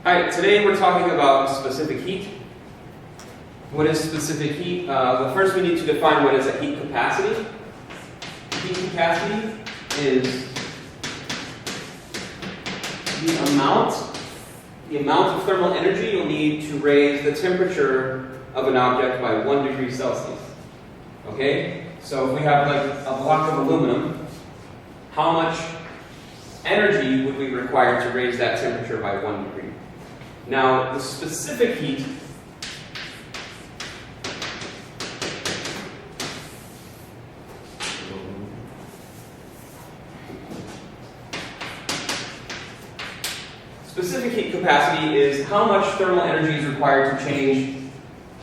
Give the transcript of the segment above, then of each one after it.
Hi, today we're talking about specific heat. What is specific heat? Well, first we need to define what is a heat capacity. Heat capacity is the amount of thermal energy you'll need to raise the temperature of an object by 1 degree Celsius. Okay? So if we have like a block of aluminum, how much energy would we require to raise that temperature by 1 degree? Now, the specific heat capacity is how much thermal energy is required to change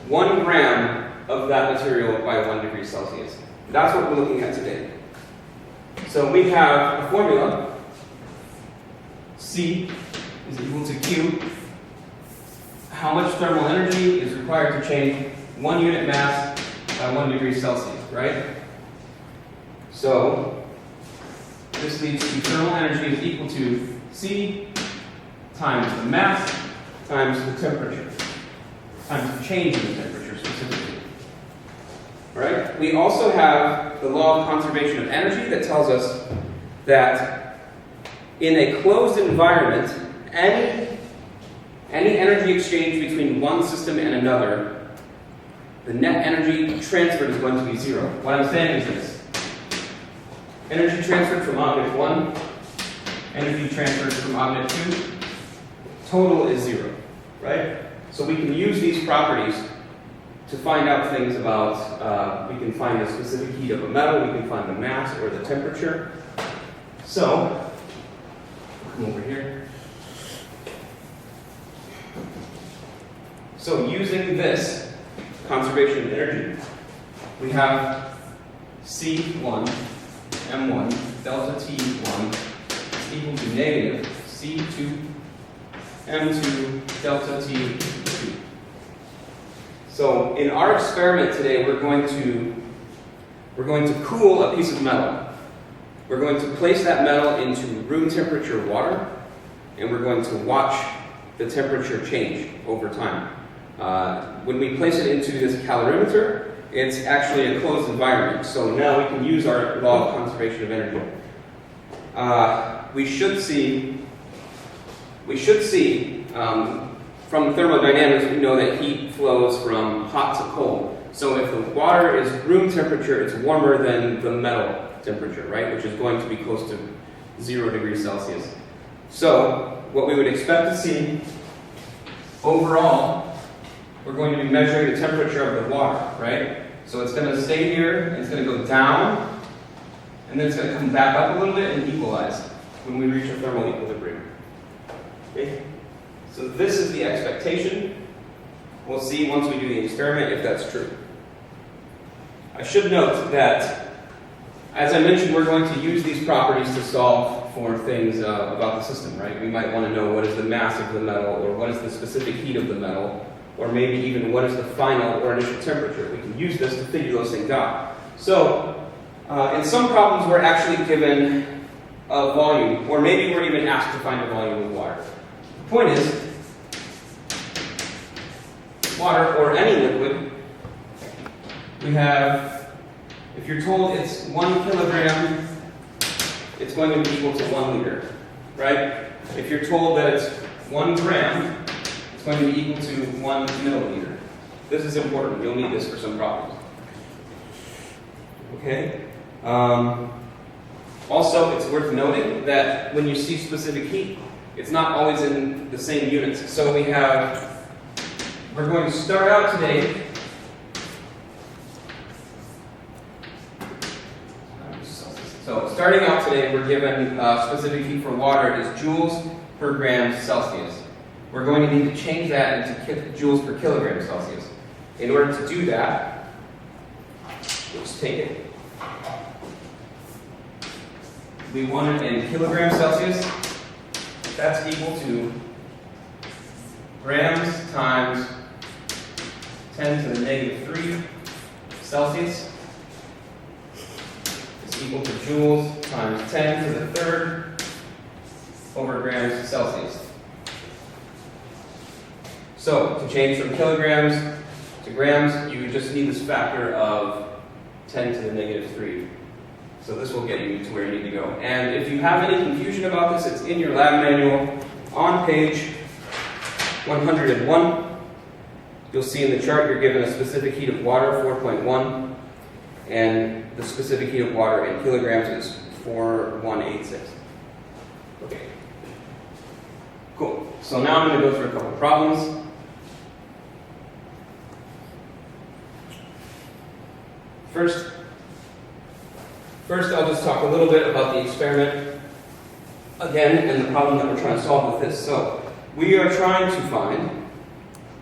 1 gram of that material by 1 degree Celsius. That's what we're looking at today. So we have a formula. C is equal to Q. How much thermal energy is required to change 1 unit mass by 1 degree Celsius, right? So this leads to thermal energy is equal to C times the mass times the temperature, times the change in the temperature specifically. All right? We also have the law of conservation of energy that tells us that in a closed environment, any energy exchange between one system and another, the net energy transferred is going to be 0. What I'm saying is this. Energy transferred from object 1, energy transferred from object 2, total is 0, right? So we can use these properties to find out things about, we can find the specific heat of a metal, we can find the mass or the temperature. So, come over here. So using this conservation of energy, we have C1, M1, delta T1 is equal to negative C2, M2, delta T2. So in our experiment today, we're going to cool a piece of metal. We're going to place that metal into room temperature water, and we're going to watch the temperature change over time. When we place it into this calorimeter, it's actually a closed environment. So now we can use our law of conservation of energy. We should see from thermodynamics, we know that heat flows from hot to cold. So if the water is room temperature, it's warmer than the metal temperature, right? Which is going to be close to 0 degrees Celsius. So what we would expect to see overall, we're going to be measuring the temperature of the water, right? So it's going to stay here, and it's going to go down, and then it's going to come back up a little bit and equalize when we reach a thermal equilibrium. Okay? So this is the expectation. We'll see once we do the experiment if that's true. I should note that, as I mentioned, we're going to use these properties to solve for things about the system, right? We might want to know what is the mass of the metal, or what is the specific heat of the metal, or maybe even what is the final or initial temperature. We can use this to figure those things out. So, in some problems we're actually given a volume, or maybe we're even asked to find a volume of water. The point is, water or any liquid, we have, if you're told it's 1 kilogram, it's going to be equal to 1 liter, right? If you're told that it's 1 gram, it's going to be equal to 1 milliliter. This is important. You'll need this for some problems. Okay? Also, it's worth noting that when you see specific heat, it's not always in the same units. So we're going to start out today we're given specific heat for water is joules per gram Celsius. We're going to need to change that into joules per kilogram Celsius. In order to do that, we'll just take it. We want it in kilograms Celsius. That's equal to grams times 10 to the negative 3 Celsius. It's equal to joules times 10 to the third over grams Celsius. So to change from kilograms to grams, you just need this factor of 10 to the negative 3. So this will get you to where you need to go. And if you have any confusion about this, it's in your lab manual on page 101. You'll see in the chart you're given a specific heat of water, 4.1, and the specific heat of water in kilograms is 4186. Okay. Cool. So now I'm going to go through a couple of problems. First, I'll just talk a little bit about the experiment again and the problem that we're trying to solve with this. So, we are trying to find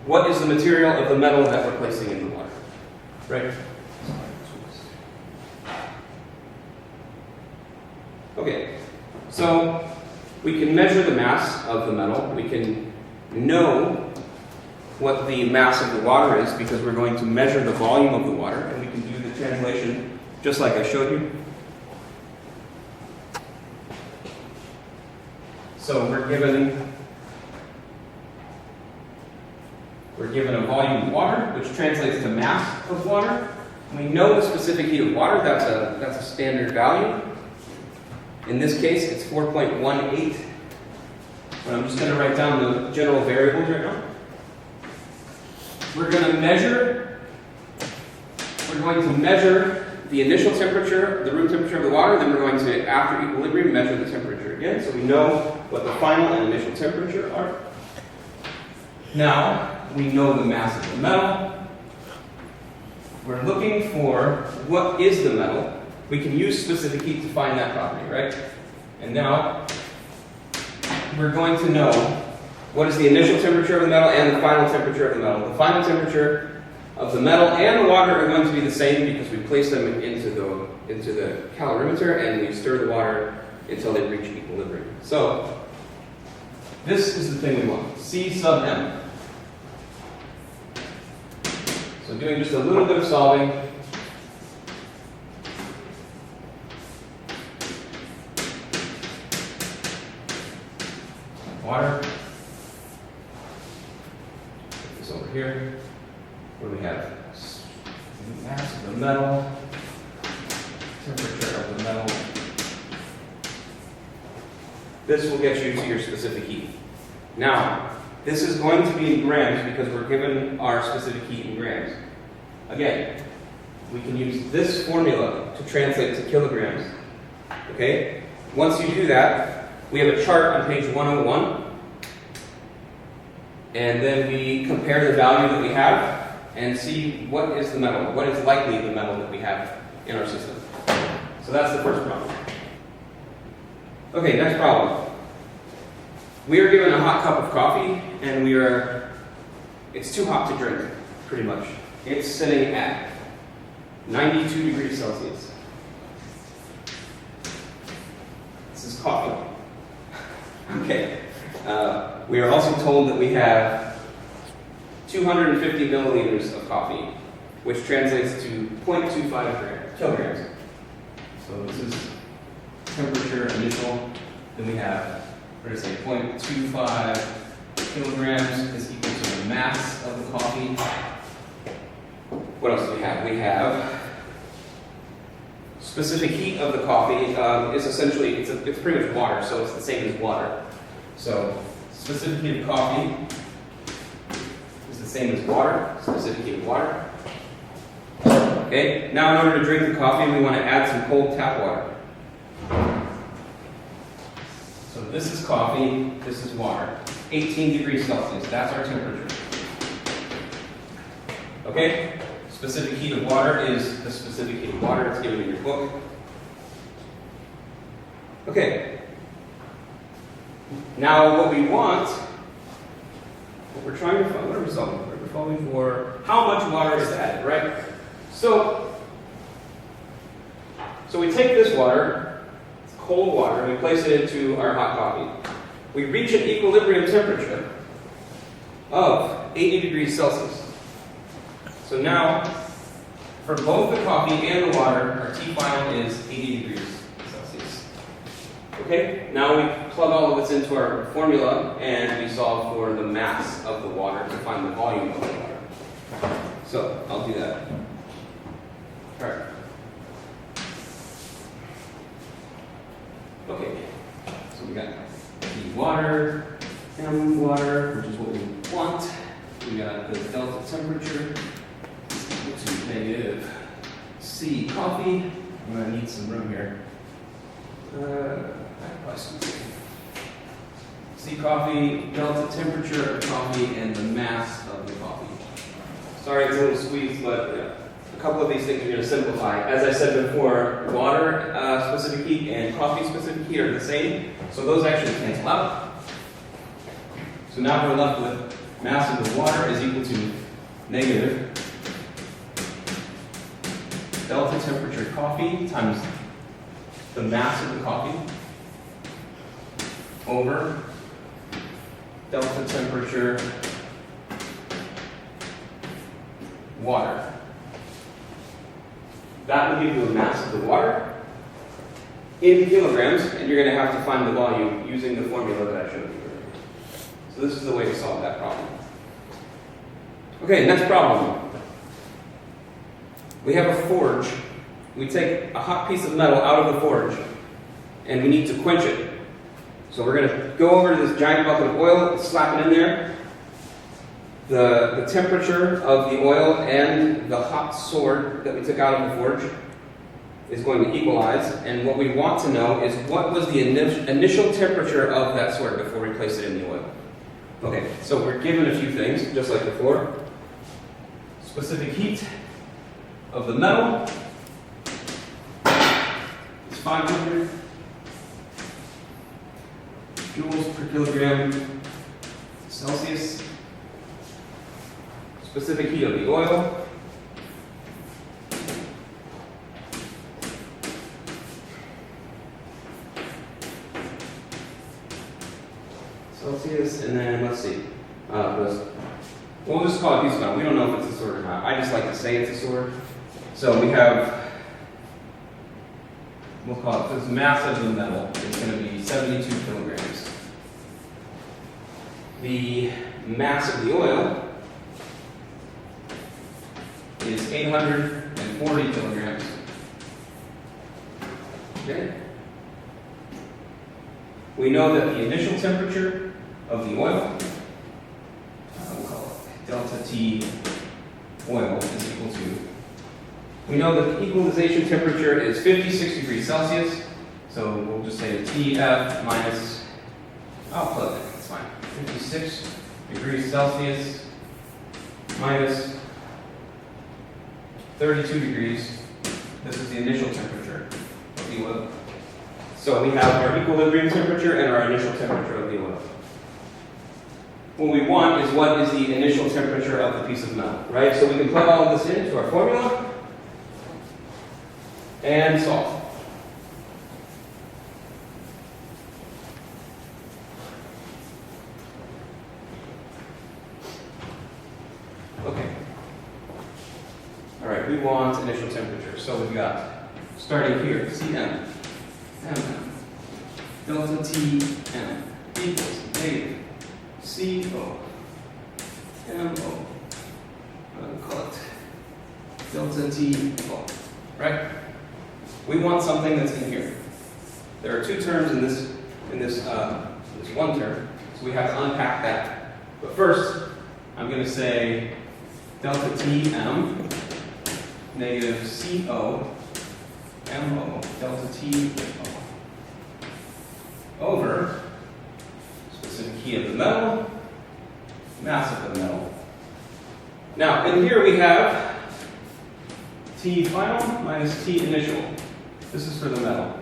what is the material of the metal that we're placing in the water. Right? Okay, so we can measure the mass of the metal. We can know what the mass of the water is because we're going to measure the volume of the water, and we can do the translation just like I showed you. So we're given a volume of water, which translates to mass of water. And we know the specific heat of water. That's a standard value. In this case, it's 4.18. But I'm just going to write down the general variables right now. We're going to measure the initial temperature, the room temperature of the water, then we're going to, after equilibrium, measure the temperature again. So we know what the final and initial temperature are. Now, we know the mass of the metal. We're looking for what is the metal. We can use specific heat to find that property, right? And now, we're going to know what is the initial temperature of the metal and the final temperature of the metal. The final temperature of the metal and the water are going to be the same because we place them into the calorimeter and we stir the water until they reach equilibrium. So, this is the thing we want, C sub m. So doing just a little bit of solving. Water. Put this over here. What do we have? Mass of the metal, temperature of the metal. This will get you to your specific heat. Now, this is going to be in grams because we're given our specific heat in grams. Again, we can use this formula to translate to kilograms. Okay? Once you do that, we have a chart on page 101. And then we compare the value that we have and see what is the metal, what is likely the metal that we have in our system. So that's the first problem. Okay, next problem. We are given a hot cup of coffee, and it's too hot to drink, pretty much. It's sitting at 92 degrees Celsius. This is coffee. Okay. We are also told that we have 250 milliliters of coffee, which translates to 0.25 kilograms. So this is temperature initial. Then we have, we're going to say 0.25 kilograms is equal to the mass of the coffee. What else do we have? We have specific heat of the coffee is essentially, it's pretty much water, so it's the same as water. So specific heat of coffee is the same as water, specific heat of water. Okay, now in order to drink the coffee, we want to add some cold tap water. So this is coffee, this is water. 18 degrees Celsius, that's our temperature. Okay, specific heat of water is the specific heat of water, it's given in your book. Okay. Now, what we want, what we're trying to find, what are we solving for? We're solving for how much water is added, right? So we take this water, it's cold water, and we place it into our hot coffee. We reach an equilibrium temperature of 80 degrees Celsius. So now, for both the coffee and the water, our T final is 80 degrees Celsius. Okay? Okay, now we plug all of this into our formula and we solve for the mass of the water to find the volume of the water. So I'll do that. All right. Okay, so we got the water, M water, which is what we want. We got the delta temperature equal to negative C coffee. I'm going to need some room here. C coffee, delta temperature of coffee, and the mass of the coffee. Sorry it's a little squeezed, but a couple of these things are going to simplify. As I said before, water specific heat and coffee specific heat are the same, so those actually cancel out. So now we're left with mass of the water is equal to negative delta temperature coffee times the mass of the coffee over delta temperature water. That will give you a mass of the water in kilograms, and you're going to have to find the volume using the formula that I showed you earlier. So this is the way to solve that problem. Okay, next problem. We have a forge. We take a hot piece of metal out of the forge, and we need to quench it. So we're going to go over to this giant bucket of oil, slap it in there. The temperature of the oil and the hot sword that we took out of the forge is going to equalize, and what we want to know is what was the initial temperature of that sword before we place it in the oil. Okay, so we're given a few things, just like before. Specific heat of the metal is 500 joules per kilogram Celsius. Specific heat of the oil Celsius, and then let's see. We'll just call it piece of metal. We don't know if it's a sword or not. I just like to say it's a sword. So we have, we'll call it, this mass of the metal is going to be 72 kilograms. The mass of the oil is 840 kilograms. Okay? We know that the initial temperature of the oil, we'll call it delta T oil, is equal to, we know that the equalization temperature is 56 degrees Celsius, so we'll just say TF minus, I'll plug it, it's fine, 56 degrees Celsius minus 32 degrees. This is the initial temperature of the oil. So we have our equilibrium temperature and our initial temperature of the oil. What we want is what is the initial temperature of the piece of metal, right? So we can plug all of this into our formula and solve. Okay. All right, we want initial temperature. So we've got, starting here, Cm, mm, delta Tm equals negative CO, MO, I'll call it delta TO, right? We want something that's in here. There are two terms in this one term, so we have to unpack that. But first, I'm going to say delta Tm negative CO MO delta TO over specific heat of the metal, mass of the metal. Now, in here we have T final minus T initial. This is for the metal.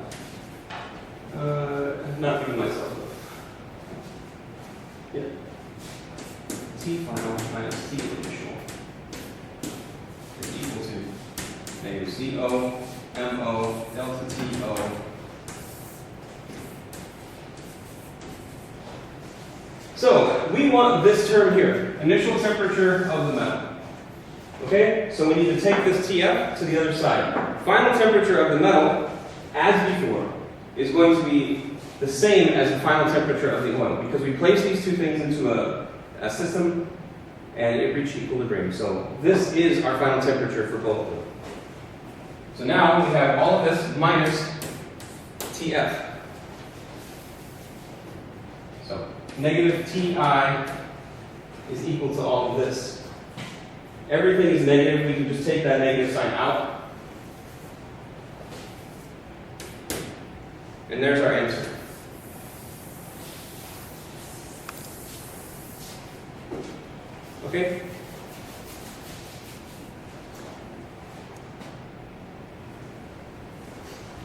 I'm not giving myself a yeah. T final minus T initial is equal to negative CO MO delta TO So we want this term here, initial temperature of the metal. Okay, so we need to take this TF to the other side. Final temperature of the metal, as before, is going to be the same as the final temperature of the oil, because we place these two things into a system and it reached equilibrium. So this is our final temperature for both of them. So now we have all of this minus TF. So negative TI is equal to all of this. Everything is negative. We can just take that negative sign out. And there's our answer. Okay?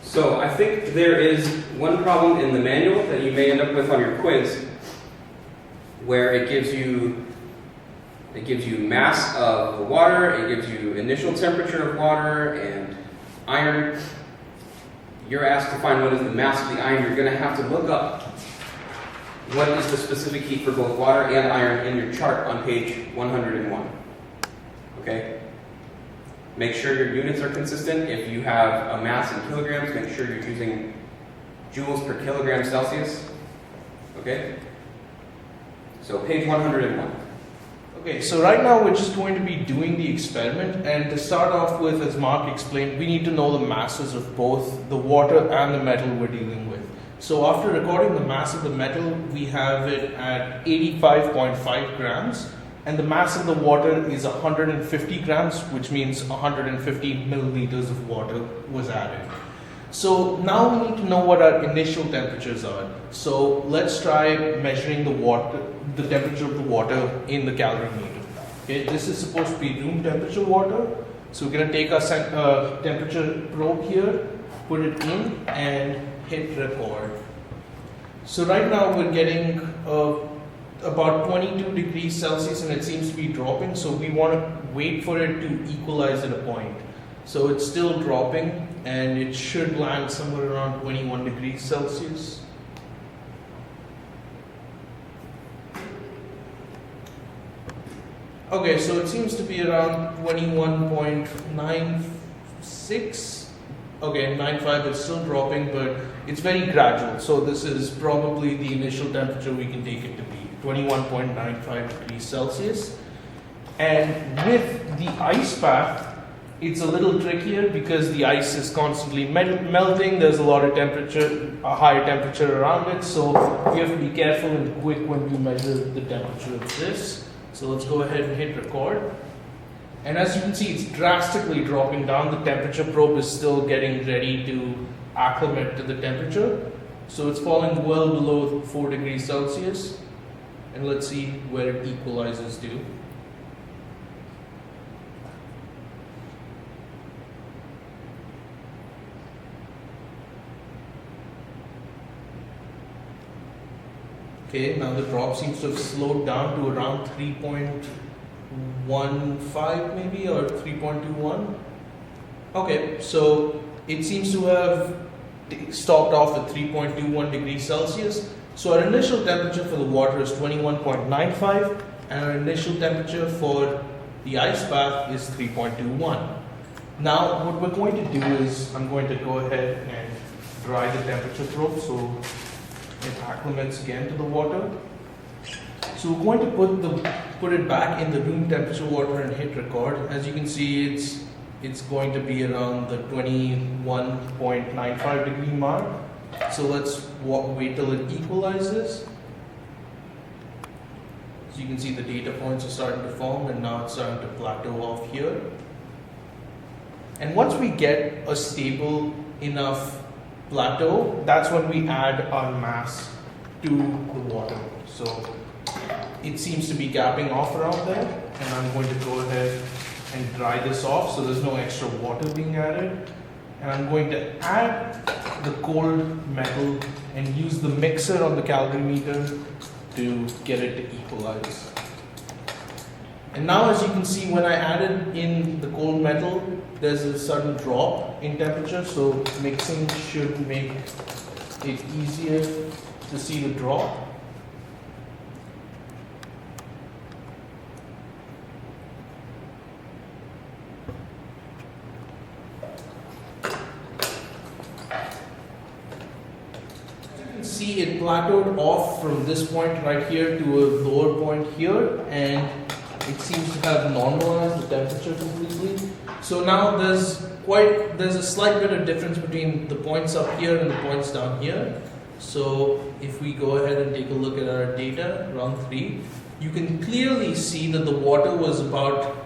So I think there is one problem in the manual that you may end up with on your quiz, where it gives you mass of the water, it gives you initial temperature of water and iron. You're asked to find what is the mass of the iron. You're going to have to look up what is the specific heat for both water and iron in your chart on page 101. Okay? Make sure your units are consistent. If you have a mass in kilograms, make sure you're using joules per kilogram Celsius. Okay? So page 101. Okay, so right now we're just going to be doing the experiment, and to start off with, as Mark explained, we need to know the masses of both the water and the metal we're dealing with. So after recording the mass of the metal, we have it at 85.5 grams, and the mass of the water is 150 grams, which means 150 milliliters of water was added. So now we need to know what our initial temperatures are. So let's try measuring the temperature of the water in the calorimeter. Okay, this is supposed to be room temperature water. So we're going to take our temperature probe here, put it in, and hit record. So right now we're getting about 22 degrees Celsius, and it seems to be dropping. So we want to wait for it to equalize at a point. So it's still dropping, and it should land somewhere around 21 degrees Celsius. Okay, so it seems to be around 21.96. Okay, 95 is still dropping, but it's very gradual. So this is probably the initial temperature we can take it to be, 21.95 degrees Celsius. And with the ice bath, it's a little trickier because the ice is constantly melting. There's a lot of temperature, a higher temperature around it. So you have to be careful and quick when you measure the temperature of this. So let's go ahead and hit record. And as you can see, it's drastically dropping down. The temperature probe is still getting ready to acclimate to the temperature. So it's falling well below 4 degrees Celsius. And let's see where it equalizes to. Okay, now the drop seems to have slowed down to around 3.15 maybe, or 3.21. Okay, so it seems to have stopped off at 3.21 degrees Celsius. So our initial temperature for the water is 21.95, and our initial temperature for the ice bath is 3.21. Now what we're going to do is, I'm going to go ahead and dry the temperature probe so it acclimates again to the water. So we're going to put it back in the room temperature water and hit record. As you can see, it's going to be around the 21.95 degree mark. So let's wait till it equalizes. So you can see the data points are starting to form, and now it's starting to plateau off here. And once we get a stable enough plateau, that's when we add our mass to the water. So it seems to be gapping off around there, and I'm going to go ahead and dry this off so there's no extra water being added. And I'm going to add the cold metal and use the mixer on the calorimeter to get it to equalize. And now, as you can see, when I added in the cold metal, there's a sudden drop in temperature, so mixing should make it easier to see the drop. see it plateaued off from this point right here to a lower point here, and it seems to have normalized the temperature completely. So now there's a slight bit of difference between the points up here and the points down here. So if we go ahead and take a look at our data, round 3, you can clearly see that the water was about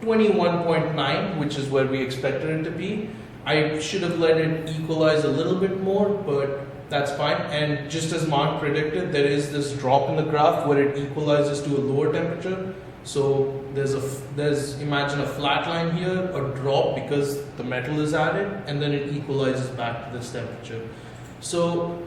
21.9, which is where we expected it to be. I should have let it equalize a little bit more, but that's fine. And just as Mark predicted, there is this drop in the graph where it equalizes to a lower temperature. So there's imagine a flat line here, a drop because the metal is added, and then it equalizes back to this temperature. So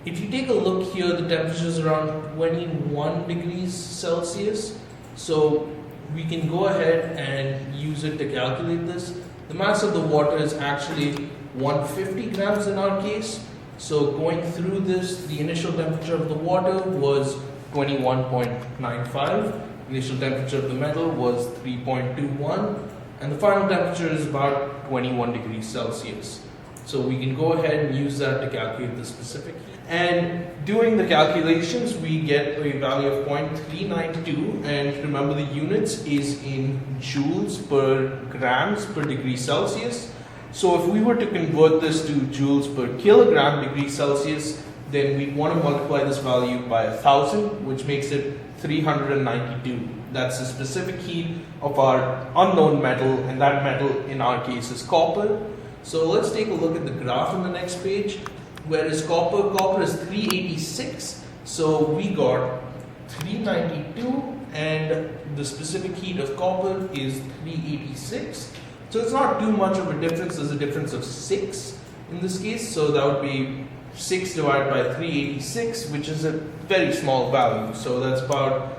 if you take a look here, the temperature is around 21 degrees Celsius. So we can go ahead and use it to calculate this. The mass of the water is actually 150 grams in our case. So going through this, the initial temperature of the water was 21.95. Initial temperature of the metal was 3.21. And the final temperature is about 21 degrees Celsius. So we can go ahead and use that to calculate the specific heat. And doing the calculations, we get a value of 0.392, and remember the units is in joules per grams per degree Celsius. So if we were to convert this to joules per kilogram degree Celsius, then we want to multiply this value by 1,000, which makes it 392. That's the specific heat of our unknown metal, and that metal in our case is copper. So let's take a look at the graph on the next page. Where is copper? Copper is 386. So we got 392, and the specific heat of copper is 386. So it's not too much of a difference. There's a difference of 6 in this case. So that would be 6 divided by 386, which is a very small value. So that's about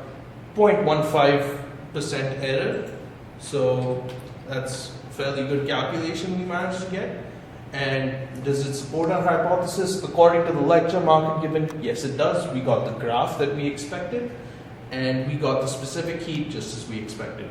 0.15% error. So that's a fairly good calculation we managed to get. And does it support our hypothesis? According to the lecture Mark had given, yes it does. We got the graph that we expected, and we got the specific heat just as we expected.